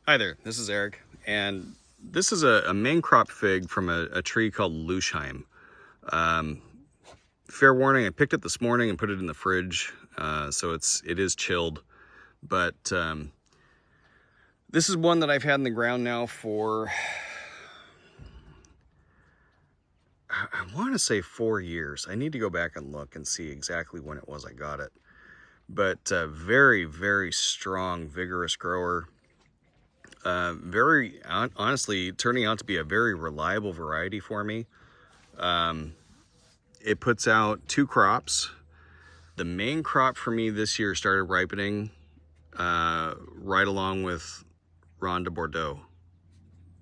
Hi there, this is Eric, and this is a main crop fig from a tree called Luchheim. Um, Fair warning, I picked it this morning and put it in the fridge, so it is chilled. But this is one that I've had in the ground now for, I want to say 4 years. I need to go back and look and see exactly when it was I got it. But very, very strong, vigorous grower. Very honestly turning out to be a very reliable variety for me. It puts out 2 crops. The main crop for me this year started ripening right along with Ronde de Bordeaux.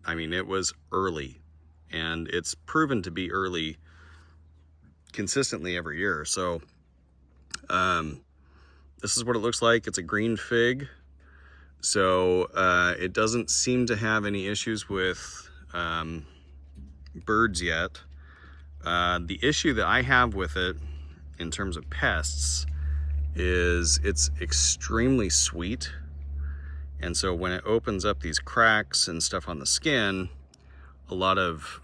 I mean, it was early, and it's proven to be early consistently every year. So this is what it looks like. It's a green fig. So it doesn't seem to have any issues with birds yet. The issue that I have with it in terms of pests is it's extremely sweet. And so when it opens up these cracks and stuff on the skin, a lot of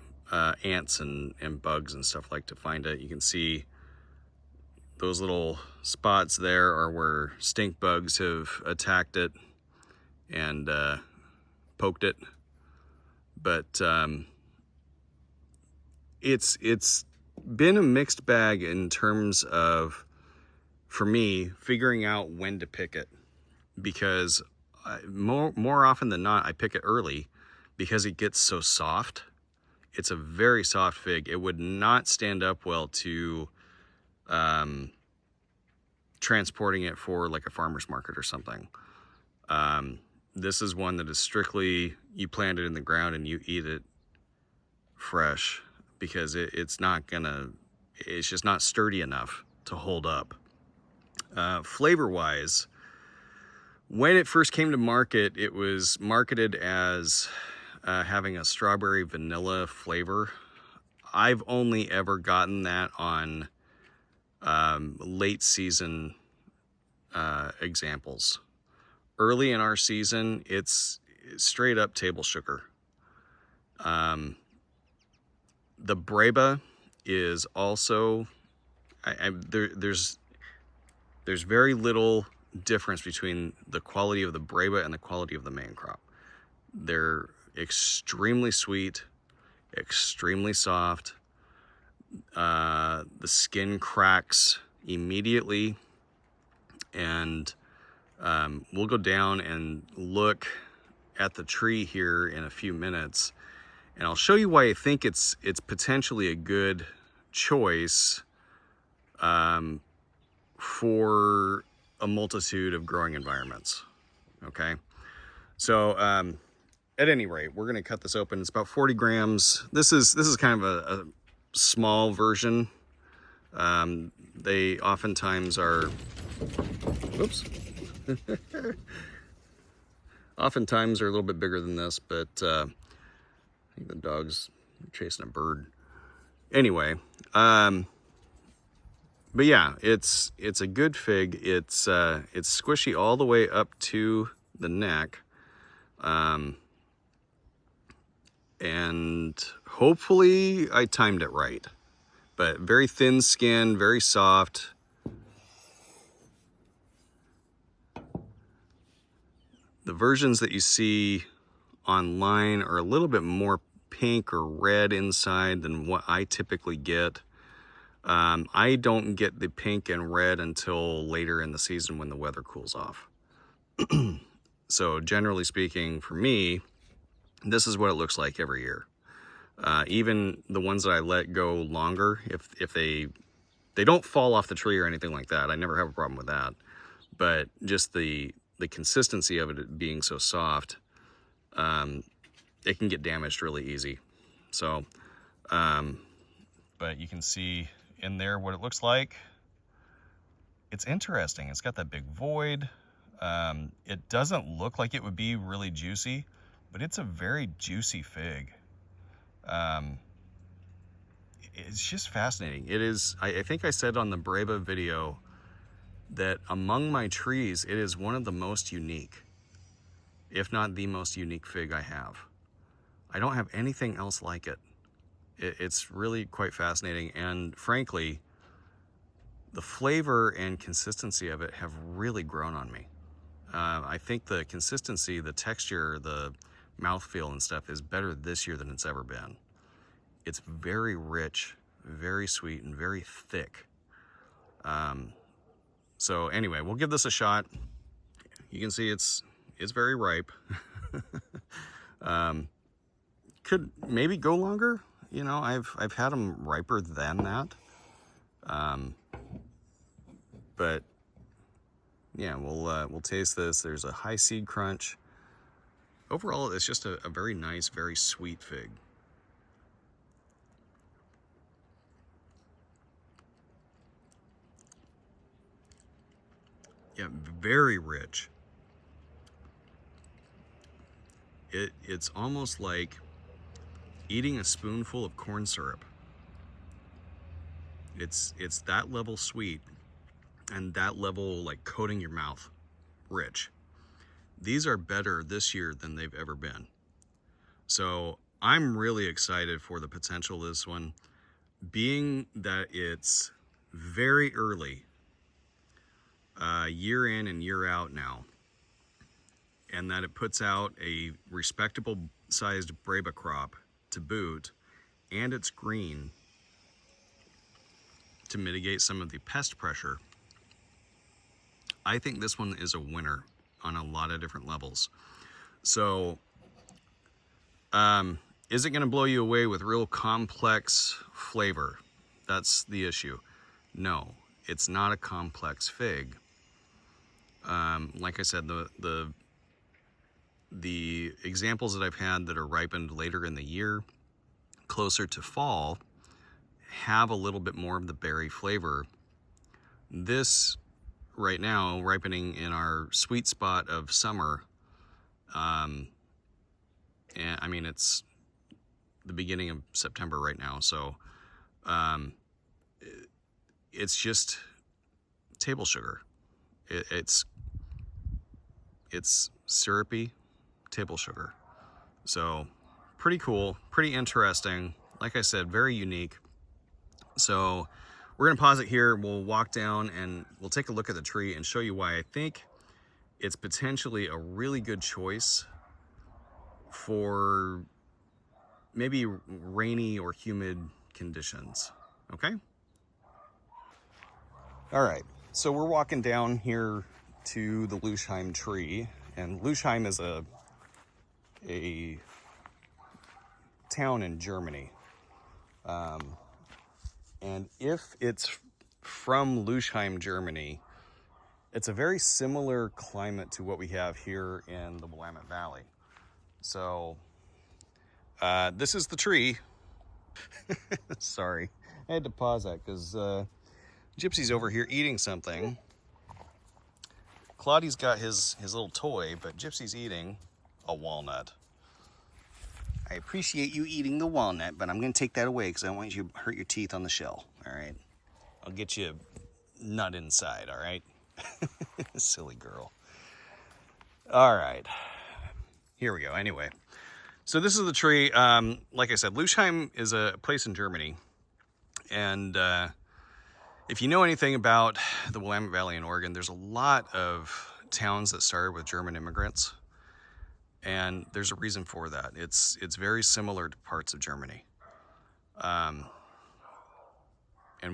ants and bugs and stuff like to find it. You can see those little spots there are where stink bugs have attacked it and poked it. But it's been a mixed bag in terms of, for me, figuring out when to pick it, because more often than not I pick it early because it gets so soft. It's a very soft fig. It would not stand up well to transporting it for like a farmer's market or something. This is one that is strictly, you plant it in the ground and you eat it fresh, because it's just not sturdy enough to hold up. Flavor wise, when it first came to market, it was marketed as having a strawberry vanilla flavor. I've only ever gotten that on late season examples. Early in our season, it's straight up table sugar. The Breba is also, there's very little difference between the quality of the Breba and the quality of the main crop. They're extremely sweet, extremely soft. The skin cracks immediately, and we'll go down and look at the tree here in a few minutes, and I'll show you why I think it's potentially a good choice for a multitude of growing environments. Okay, so at any rate, we're going to cut this open. It's about 40 grams. This is kind of a small version. They oftentimes are, oops. Oftentimes are a little bit bigger than this, but I think the dog's chasing a bird. Anyway, but yeah, it's a good fig. It's squishy all the way up to the neck, and hopefully I timed it right. But very thin skin, very soft. The versions that you see online are a little bit more pink or red inside than what I typically get. I don't get the pink and red until later in the season when the weather cools off. So generally speaking, for me, this is what it looks like every year. Even the ones that I let go longer, if they don't fall off the tree or anything like that, I never have a problem with that. But just the consistency of it being so soft, it can get damaged really easy. So, but you can see in there what it looks like. It's interesting. It's got that big void. It doesn't look like it would be really juicy, but it's a very juicy fig. It's just fascinating. It is, I think I said on the Breba video that among my trees, it is one of the most unique. if not the most unique fig I have. I don't have anything else like it. It's really quite fascinating, and frankly, the flavor and consistency of it have really grown on me. I think the consistency, the texture, the mouthfeel and stuff is better this year than it's ever been. It's very rich, very sweet, and very thick. So anyway, we'll give this a shot. You can see it's very ripe. Could maybe go longer. You know, I've had them riper than that. But yeah, we'll taste this. There's a high seed crunch. Overall, it's just a very nice, very sweet fig. Yeah, very rich. It's almost like eating a spoonful of corn syrup. It's that level sweet and that level like coating your mouth rich. These are better this year than they've ever been. So I'm really excited for the potential of this one, being that it's very early, year in and year out now, and that it puts out a respectable sized Breba crop to boot, and it's green to mitigate some of the pest pressure. I think this one is a winner on a lot of different levels. So is it going to blow you away with real complex flavor? That's the issue. No, it's not a complex fig. Like I said, the examples that I've had that are ripened later in the year, closer to fall, have a little bit more of the berry flavor. This right now, ripening in our sweet spot of summer, and I mean, it's the beginning of September right now, so it's just table sugar. It's syrupy table sugar. So pretty cool, pretty interesting. Like I said, very unique. So we're gonna pause it here. We'll walk down and we'll take a look at the tree and show you why I think it's potentially a really good choice for maybe rainy or humid conditions. Okay? All right, so we're walking down here to the Lussheim tree, and Luchheim is a town in Germany. And if it's from Luchheim, Germany, it's a very similar climate to what we have here in the Willamette Valley. So this is the tree. Sorry, I had to pause that because Gypsy's over here eating something. Claudie's got his little toy, but Gypsy's eating a walnut. I appreciate you eating the walnut, but I'm going to take that away because I don't want you to hurt your teeth on the shell, all right? I'll get you a nut inside, all right? Silly girl. All right. Here we go. Anyway, so this is the tree. Like I said, Luchheim is a place in Germany. And if you know anything about the Willamette Valley in Oregon, there's a lot of towns that started with German immigrants. And there's a reason for that. It's very similar to parts of Germany. And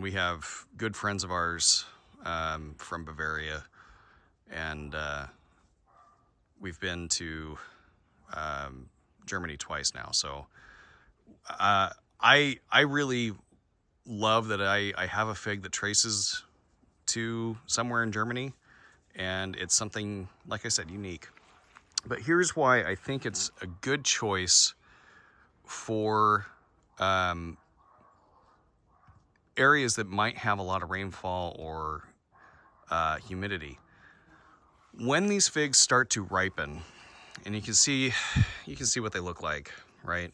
we have good friends of ours from Bavaria. And we've been to Germany twice now. So I really love that I have a fig that traces to somewhere in Germany. And it's something, like I said, unique. But here's why I think it's a good choice for areas that might have a lot of rainfall or humidity. When these figs start to ripen, and you can see what they look like, right?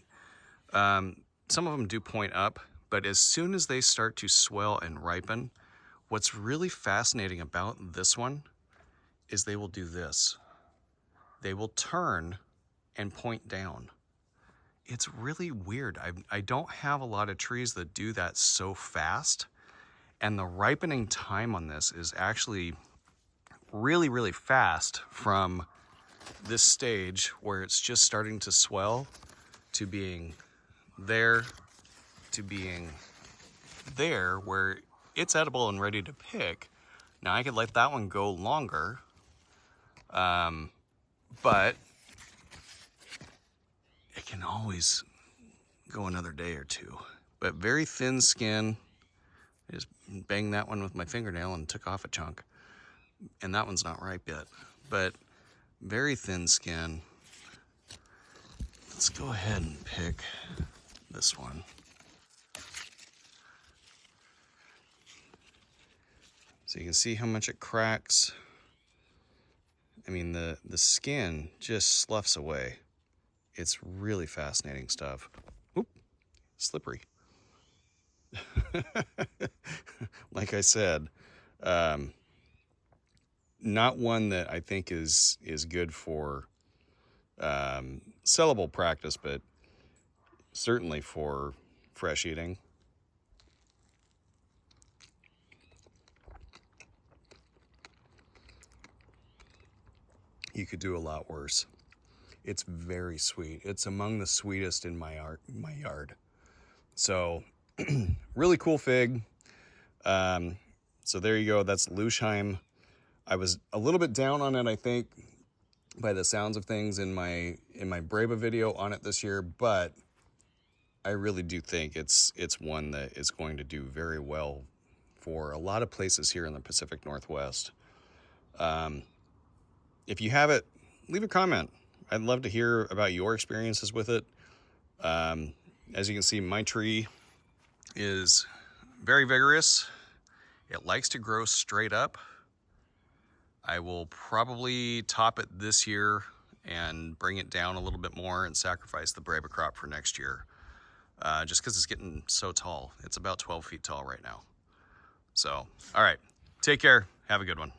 Some of them do point up, but as soon as they start to swell and ripen, what's really fascinating about this one is they will do this. they will turn and point down. It's really weird. I don't have a lot of trees that do that so fast. And the ripening time on this is actually really, really fast from this stage where it's just starting to swell to being there, to being there where it's edible and ready to pick. Now I could let that one go longer, but it can always go another day or two. But very thin skin. I just banged that one with my fingernail and took off a chunk. And that one's not ripe yet, but very thin skin. Let's go ahead and pick this one. So you can see how much it cracks. I mean, the skin just sloughs away. It's really fascinating stuff. Oop, slippery. Like I said, not one that I think is good for sellable practice, but certainly for fresh eating. You could do a lot worse. It's very sweet. It's among the sweetest in my yard. So really cool fig. So there you go. That's Luchheim. I was a little bit down on it, I think, by the sounds of things in my Breba video on it this year, but I really do think it's one that is going to do very well for a lot of places here in the Pacific Northwest. If you have it, leave a comment. I'd love to hear about your experiences with it. As you can see, my tree is very vigorous. It likes to grow straight up. I will probably top it this year and bring it down a little bit more and sacrifice the Breba crop for next year. Just because it's getting so tall. It's about 12 feet tall right now. So, all right, take care. Have a good one.